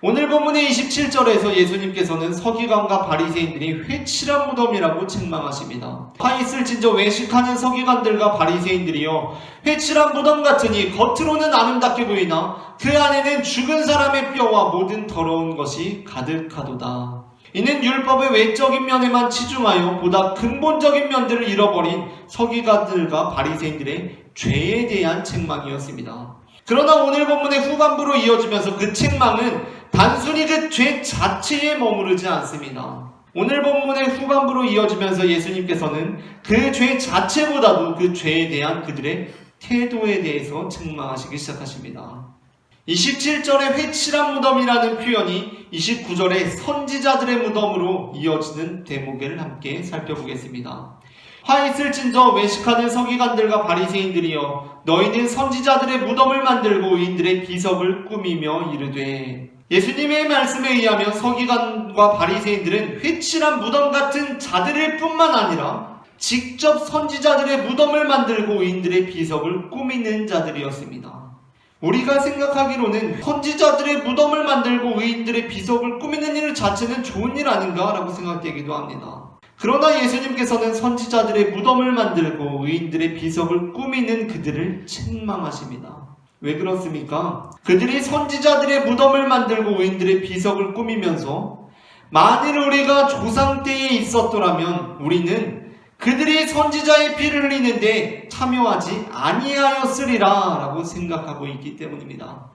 오늘 본문의 27절에서 예수님께서는 서기관과 바리새인들이 회칠한 무덤이라고 책망하십니다. 화 있을진저 외식하는 서기관들과 바리새인들이여 회칠한 무덤 같으니 겉으로는 아름답게 보이나 그 안에는 죽은 사람의 뼈와 모든 더러운 것이 가득하도다. 이는 율법의 외적인 면에만 치중하여 보다 근본적인 면들을 잃어버린 서기관들과 바리새인들의 죄에 대한 책망이었습니다. 그러나 오늘 본문의 후반부로 이어지면서 그 책망은 단순히 그 죄 자체에 머무르지 않습니다. 오늘 본문의 후반부로 이어지면서 예수님께서는 그 죄 자체보다도 그 죄에 대한 그들의 태도에 대해서 책망하시기 시작하십니다. 27절의 회칠한 무덤이라는 표현이 29절의 선지자들의 무덤으로 이어지는 대목을 함께 살펴보겠습니다. 화 있을진저 외식하는 서기관들과 바리새인들이여 너희는 선지자들의 무덤을 만들고 이들의 비석을 꾸미며 이르되. 예수님의 말씀에 의하면 서기관과 바리새인들은 회칠한 무덤 같은 자들일 뿐만 아니라 직접 선지자들의 무덤을 만들고 이들의 비석을 꾸미는 자들이었습니다. 우리가 생각하기로는 선지자들의 무덤을 만들고 의인들의 비석을 꾸미는 일 자체는 좋은 일 아닌가 라고 생각되기도 합니다. 그러나 예수님께서는 선지자들의 무덤을 만들고 의인들의 비석을 꾸미는 그들을 책망하십니다. 왜 그렇습니까? 그들이 선지자들의 무덤을 만들고 의인들의 비석을 꾸미면서 만일 우리가 조상 때에 있었더라면 우리는 그들이 선지자의 피를 흘리는데 참여하지 아니하였으리라 라고 생각하고 있기 때문입니다.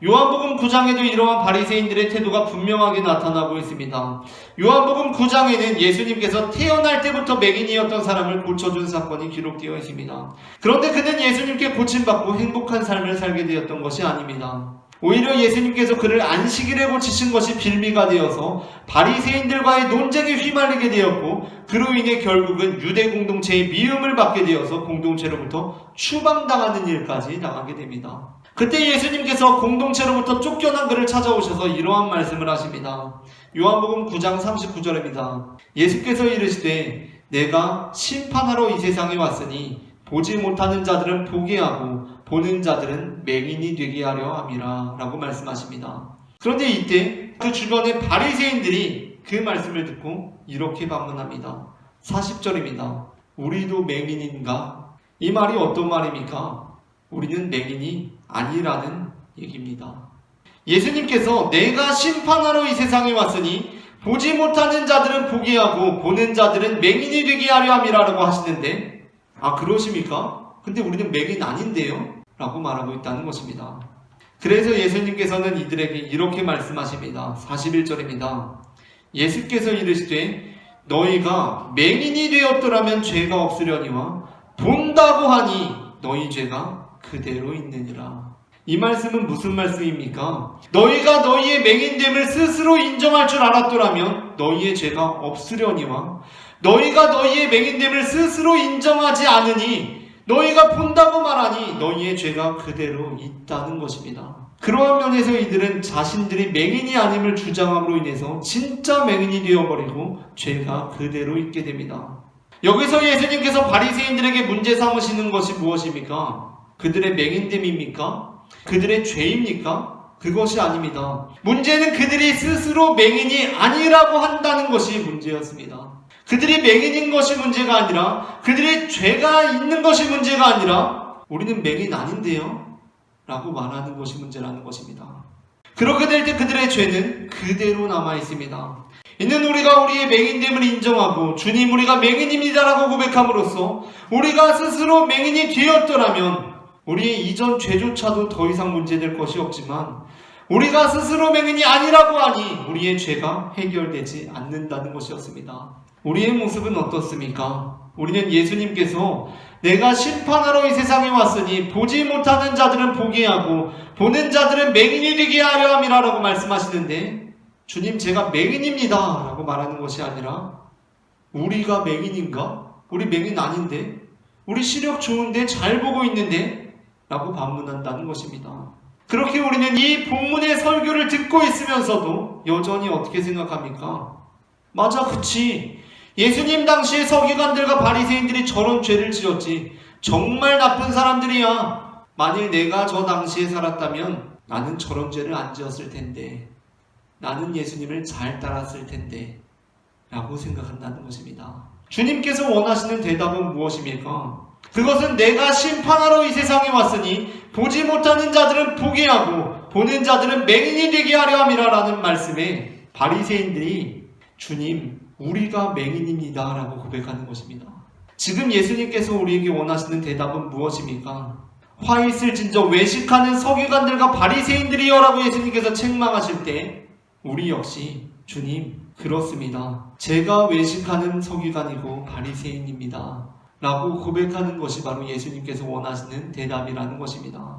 요한복음 9장에도 이러한 바리새인들의 태도가 분명하게 나타나고 있습니다. 요한복음 9장에는 예수님께서 태어날 때부터 맹인이었던 사람을 고쳐준 사건이 기록되어 있습니다. 그런데 그는 예수님께 고침받고 행복한 삶을 살게 되었던 것이 아닙니다. 오히려 예수님께서 그를 안식일에 고치신 것이 빌미가 되어서 바리새인들과의 논쟁에 휘말리게 되었고 그로 인해 결국은 유대 공동체의 미움을 받게 되어서 공동체로부터 추방당하는 일까지 당하게 됩니다. 그때 예수님께서 공동체로부터 쫓겨난 그를 찾아오셔서 이러한 말씀을 하십니다. 요한복음 9장 39절입니다. 예수께서 이르시되 내가 심판하러 이 세상에 왔으니 보지 못하는 자들은 보게 하고 보는 자들은 맹인이 되게 하려 함이라 라고 말씀하십니다. 그런데 이때 그 주변의 바리새인들이 그 말씀을 듣고 이렇게 반문합니다. 40절입니다. 우리도 맹인인가? 이 말이 어떤 말입니까? 우리는 맹인이 아니라는 얘기입니다. 예수님께서 내가 심판하러 이 세상에 왔으니 보지 못하는 자들은 보게 하고 보는 자들은 맹인이 되게 하려 함이라고 하시는데 그러십니까? 근데 우리는 맹인 아닌데요? 라고 말하고 있다는 것입니다. 그래서 예수님께서는 이들에게 이렇게 말씀하십니다. 41절입니다. 예수께서 이르시되 너희가 맹인이 되었더라면 죄가 없으려니와 본다고 하니 너희 죄가 그대로 있느니라. 이 말씀은 무슨 말씀입니까? 너희가 너희의 맹인됨을 스스로 인정할 줄 알았더라면 너희의 죄가 없으려니와 너희가 너희의 맹인됨을 스스로 인정하지 않으니 너희가 본다고 말하니 너희의 죄가 그대로 있다는 것입니다. 그러한 면에서 이들은 자신들이 맹인이 아님을 주장함으로 인해서 진짜 맹인이 되어버리고 죄가 그대로 있게 됩니다. 여기서 예수님께서 바리새인들에게 문제 삼으시는 것이 무엇입니까? 그들의 맹인됨입니까? 그들의 죄입니까? 그것이 아닙니다. 문제는 그들이 스스로 맹인이 아니라고 한다는 것이 문제였습니다. 그들이 맹인인 것이 문제가 아니라 그들의 죄가 있는 것이 문제가 아니라 우리는 맹인 아닌데요? 라고 말하는 것이 문제라는 것입니다. 그렇게 될 때 그들의 죄는 그대로 남아 있습니다. 이는 우리가 우리의 맹인됨을 인정하고 주님 우리가 맹인입니다라고 고백함으로써 우리가 스스로 맹인이 되었더라면 우리의 이전 죄조차도 더 이상 문제될 것이 없지만 우리가 스스로 맹인이 아니라고 하니 우리의 죄가 해결되지 않는다는 것이었습니다. 우리의 모습은 어떻습니까? 우리는 예수님께서 내가 심판하러 이 세상에 왔으니 보지 못하는 자들은 보게 하고 보는 자들은 맹인이 되게 하려 함이라 라고 말씀하시는데 주님 제가 맹인입니다 라고 말하는 것이 아니라 우리가 맹인인가? 우리 맹인 아닌데? 우리 시력 좋은데 잘 보고 있는데? 라고 반문한다는 것입니다. 그렇게 우리는 이 본문의 설교를 듣고 있으면서도 여전히 어떻게 생각합니까? 맞아, 그치. 예수님 당시에 서기관들과 바리새인들이 저런 죄를 지었지. 정말 나쁜 사람들이야. 만일 내가 저 당시에 살았다면 나는 저런 죄를 안 지었을 텐데 나는 예수님을 잘 따랐을 텐데 라고 생각한다는 것입니다. 주님께서 원하시는 대답은 무엇입니까? 그것은 내가 심판하러 이 세상에 왔으니 보지 못하는 자들은 보게 하고 보는 자들은 맹인이 되게 하려 함이라 라는 말씀에 바리새인들이 주님, 우리가 맹인입니다 라고 고백하는 것입니다. 지금 예수님께서 우리에게 원하시는 대답은 무엇입니까? 화 있을진저 외식하는 서기관들과 바리새인들이여 라고 예수님께서 책망하실 때 우리 역시 주님, 그렇습니다. 제가 외식하는 서기관이고 바리새인입니다 라고 고백하는 것이 바로 예수님께서 원하시는 대답이라는 것입니다.